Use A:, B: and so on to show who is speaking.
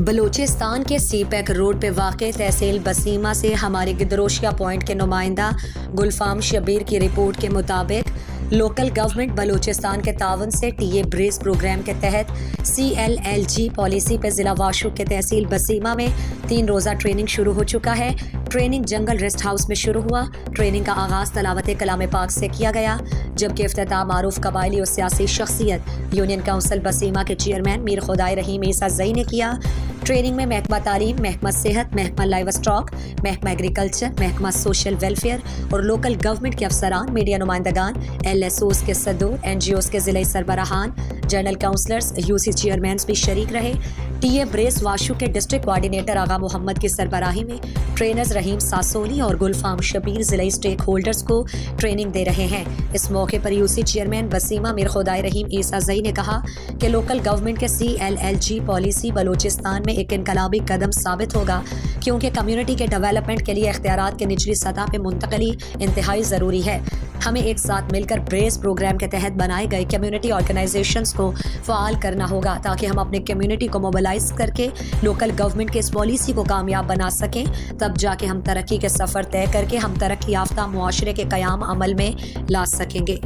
A: بلوچستان کے سی pack road پہ واقع تحصیل بسیمہ سے ہمارے گدروشیا پوائنٹ کے نمائندہ گلفام شبیر کی رپورٹ کے مطابق لوکل گورنمنٹ بلوچستان کے تعاون سے ٹی اے بریز پروگرام کے تحت CLLG پالیسی پہ ضلع واشوق کے تحصیل بسیمہ میں 3 روزہ ٹریننگ شروع ہو چکا ہے۔ ٹریننگ جنگل ریسٹ ہاؤس میں شروع ہوا۔ ٹریننگ کا آغاز تلاوت کلام پاک سے کیا گیا، جبکہ افتتاح معروف قبائلی اور سیاسی شخصیت یونین کونسل بسیمہ کے چیئرمین میر خدائے رحیم عیسیٰ زئی نے کیا۔ ٹریننگ میں محکمہ تعلیم، محکمہ صحت، محکمہ لائیو اسٹاک، محکمہ ایگریکلچر، محکمہ سوشل ویلفیئر اور لوکل گورنمنٹ کے افسران، میڈیا نمائندگان، LSOs کے صدور، NGOs کے ضلعی سربراہان، جنرل کونسلرز، UC چیئرمینز بھی شریک رہے۔ ٹی اے بریز واشوق کے ڈسٹرکٹ کوآرڈینیٹر آغا محمد کی سربراہی میں ٹرینرز رحیم ساسولی اور گلفام شبیر ضلعی اسٹیک ہولڈرز کو ٹریننگ دے رہے ہیں۔ اس موقع پر UC چیئرمین بسیمہ میر خدائے رحیم عیسیٰ زئی نے کہا کہ لوکل گورنمنٹ کے CLLG پالیسی بلوچستان میں ایک انقلابی قدم ثابت ہوگا، کیونکہ کمیونٹی کے ڈیولپمنٹ کے لیے اختیارات کے نچلی سطح پہ منتقلی انتہائی ضروری ہے۔ ہمیں ایک ساتھ مل کر بریز پروگرام کے تحت بنائے گئے کمیونٹی آرگنائزیشنز کو فعال کرنا ہوگا، تاکہ ہم اپنے کمیونٹی کو موبلائز کر کے لوکل گورنمنٹ کے اس پالیسی کو کامیاب بنا سکیں۔ تب جا کے ہم ترقی کے سفر طے کر کے ہم ترقی یافتہ معاشرے کے قیام عمل میں لا سکیں گے۔